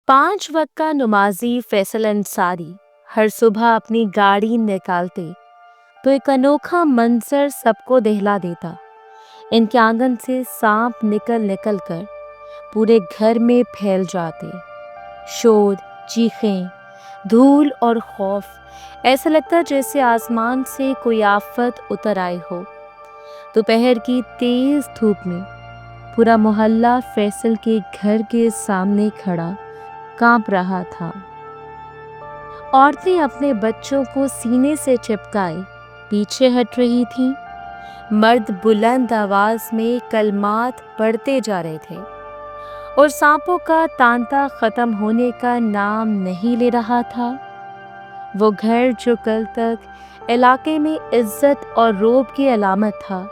5 वक्त का नमाजी फैसल अंसारी हर सुबह अपनी गाड़ी निकालते तो एक अनोखा मंजर सबको दहला देता। इनके आंगन से सांप निकल निकल कर पूरे घर में फैल जाते। शोर, चीखें, धूल और खौफ, ऐसा लगता जैसे आसमान से कोई आफत उतर आई हो। दोपहर की तेज धूप में पूरा मोहल्ला फैसल के घर के सामने खड़ा कांप रहा था। औरतें अपने बच्चों को सीने से चिपकाए पीछे हट रही थीं। मर्द बुलंद आवाज में कलमात पढ़ते जा रहे थे और सांपों का तांता खत्म होने का नाम नहीं ले रहा था। वो घर जो कल तक इलाके में इज्जत और रौब की अलामत था,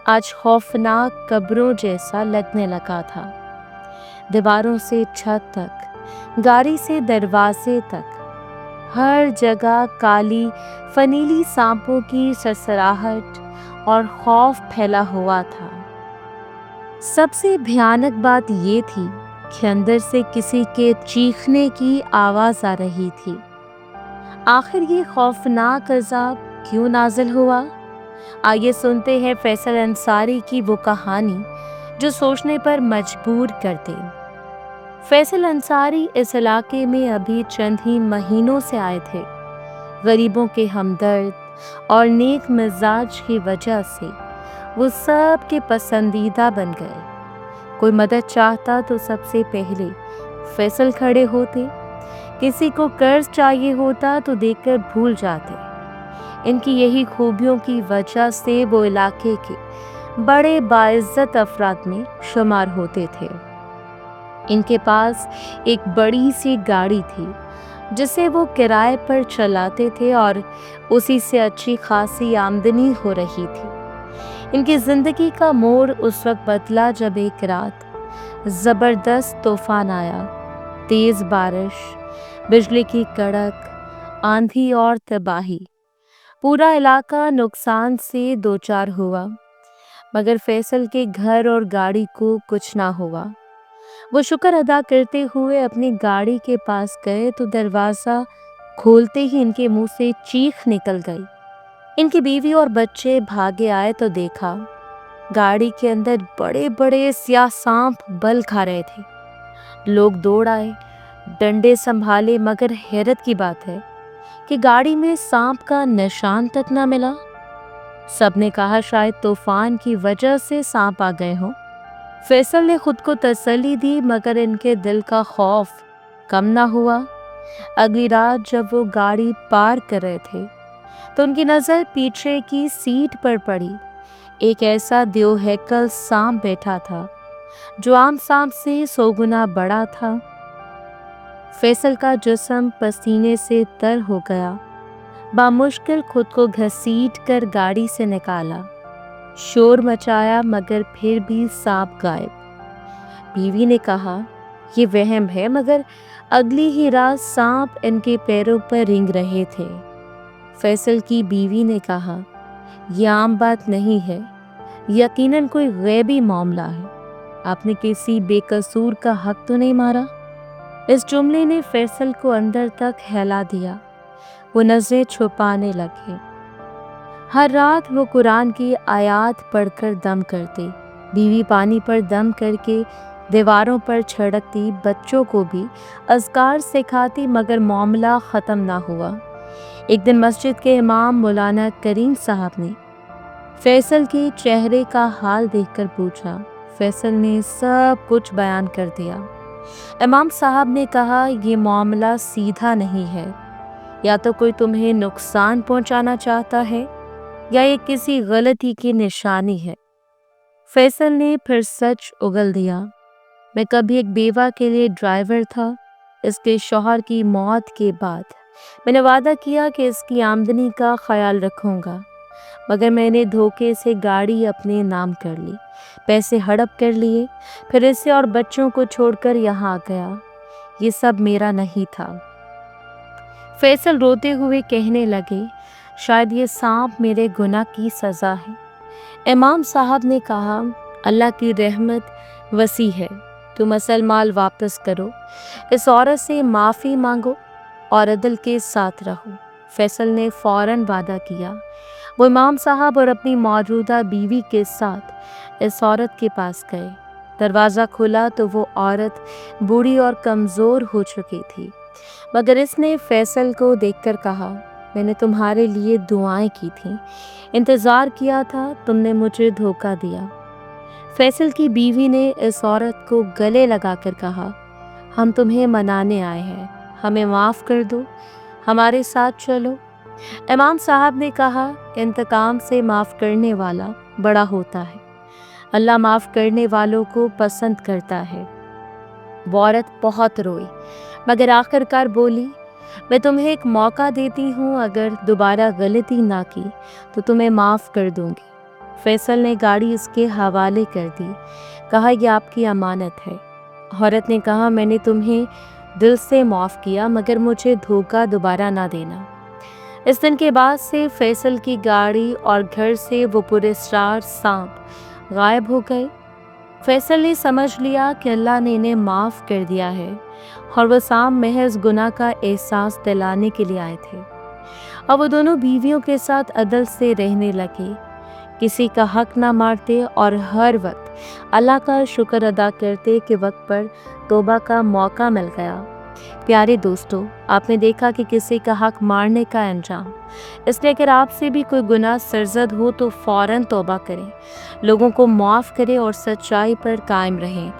आज खौफनाक कब्रों जैसा लगने लगा था। दीवारों से छत तक, गाड़ी से दरवाजे तक, हर जगह काली फनीली सांपों की सरसराहट और खौफ फैला हुआ था। सबसे भयानक बात ये थी कि अंदर से किसी के चीखने की आवाज आ रही थी। आखिर ये खौफनाक अजाब क्यों नाजिल हुआ? आइए सुनते हैं फैसल अंसारी की वो कहानी जो सोचने पर मजबूर कर दे। फैसल अंसारी इस इलाके में अभी चंद ही महीनों से आए थे। गरीबों के हमदर्द और नेक मिजाज की वजह से वो सब के पसंदीदा बन गए। कोई मदद चाहता तो सबसे पहले फैसल खड़े होते, किसी को कर्ज चाहिए होता तो देकर भूल जाते। इनकी यही खूबियों की वजह से वो इलाके के बड़े बाइज्जत अफराद में शुमार होते थे। इनके पास एक बड़ी सी गाड़ी थी जिसे वो किराए पर चलाते थे और उसी से अच्छी खासी आमदनी हो रही थी। इनकी जिंदगी का मोड़ उस वक्त बदला जब एक रात जबरदस्त तूफान आया। तेज बारिश, बिजली की कड़क, आंधी और तबाही। पूरा इलाका नुकसान से दो चार हुआ, मगर फैसल के घर और गाड़ी को कुछ ना हुआ। वो शुक्र अदा करते हुए अपनी गाड़ी के पास गए तो दरवाजा खोलते ही इनके मुंह से चीख निकल गई। इनकी बीवी और बच्चे भागे आए तो देखा गाड़ी के अंदर बड़े बड़े स्याह सांप बल खा रहे थे। लोग दौड़ आए, डंडे संभाले, मगर हैरत की बात है कि गाड़ी में सांप का निशान तक ना मिला। सबने कहा शायद तूफान की वजह से सांप आ गए हों। फैसल ने खुद को तसल्ली दी, मगर इनके दिल का खौफ कम ना हुआ। अगली रात जब वो गाड़ी पार कर रहे थे तो उनकी नजर पीछे की सीट पर पड़ी। एक ऐसा देवहैकल सांप बैठा था जो आम सांप से 100 गुना बड़ा था। फैसल का जिस्म पसीने से तर हो गया। बामुश्किल खुद को घसीट कर गाड़ी से निकाला। शोर मचाया, मगर फिर भी सांप गायब। बीवी ने कहा ये वहम है, मगर अगली ही रात सांप इनके पैरों पर रेंग रहे थे। फैसल की बीवी ने कहा यह आम बात नहीं है, यकीनन कोई गैबी मामला है। आपने किसी बेकसूर का हक तो नहीं मारा? इस जुमले ने फैसल को अंदर तक हिला दिया। वो नजरें छुपाने लगे। हर रात वो कुरान की आयत पढ़कर दम करते। बीवी पानी पर दम करके दीवारों पर छिड़कती, बच्चों को भी अज़कार सिखाती, मगर मामला ख़त्म ना हुआ। एक दिन मस्जिद के इमाम मौलाना करीम साहब ने फैसल के चेहरे का हाल देखकर पूछा। फैसल ने सब कुछ बयान कर दिया। इमाम साहब ने कहा ये मामला सीधा नहीं है, या तो कोई तुम्हें नुकसान पहुंचाना चाहता है या ये किसी गलती की निशानी है। फैसल ने फिर सच उगल दिया। मैं कभी एक बेवा के लिए ड्राइवर था। इसके शौहर की मौत के बाद मैंने वादा किया कि इसकी आमदनी का ख्याल रखूंगा, मगर मैंने धोखे से गाड़ी अपने नाम कर ली, पैसे हड़प कर लिए, फिर इसे और बच्चों को छोड़कर यहाँ आ गया। ये सब मेरा नहीं था। फैसल रोते हुए कहने लगे शायद ये सांप मेरे गुनाह की सज़ा है। इमाम साहब ने कहा अल्लाह की रहमत वसी है, तुम असल माल वापस करो, इस औरत से माफ़ी मांगो और अदल के साथ रहो। फैसल ने फ़ौरन वादा किया। वो इमाम साहब और अपनी मौजूदा बीवी के साथ इस औरत के पास गए। दरवाज़ा खुला तो वो औरत बूढ़ी और कमज़ोर हो चुकी थी, मगर इसने फैसल को देखकर कहा, मैंने तुम्हारे लिए दुआएं की थी, इंतज़ार किया था, तुमने मुझे धोखा दिया। फैसल की बीवी ने इस औरत को गले लगाकर कहा, हम तुम्हें मनाने आए हैं, हमें माफ़ कर दो, हमारे साथ चलो। इमाम साहब ने कहा, इंतकाम से माफ़ करने वाला बड़ा होता है, अल्लाह माफ़ करने वालों को पसंद करता है। वो औरत बहुत रोई, मगर आखिरकार बोली, मैं तुम्हें एक मौका देती हूँ, अगर दोबारा गलती ना की तो तुम्हें माफ़ कर दूंगी। फैसल ने गाड़ी इसके हवाले कर दी, कहा, यह आपकी अमानत है। औरत ने कहा, मैंने तुम्हें दिल से माफ़ किया, मगर मुझे धोखा दोबारा ना देना। इस दिन के बाद से फैसल की गाड़ी और घर से वो पूरे 4 सांप गायब हो गए। फैसल ने समझ लिया कि अल्लाह ने इन्हें माफ़ कर दिया है और वो सांप महज गुनाह का एहसास दिलाने के लिए आए थे। अब वो दोनों बीवियों के साथ अदल से रहने लगे, किसी का हक ना मारते और हर वक्त अल्लाह का शुक्र अदा करते कि वक्त पर तौबा का मौका मिल गया। प्यारे दोस्तों, आपने देखा कि किसी का हक मारने का अंजाम। इसलिए अगर आपसे भी कोई गुनाह सरजद हो तो फ़ौरन तौबा करें, लोगों को माफ़ करें और सच्चाई पर कायम रहें।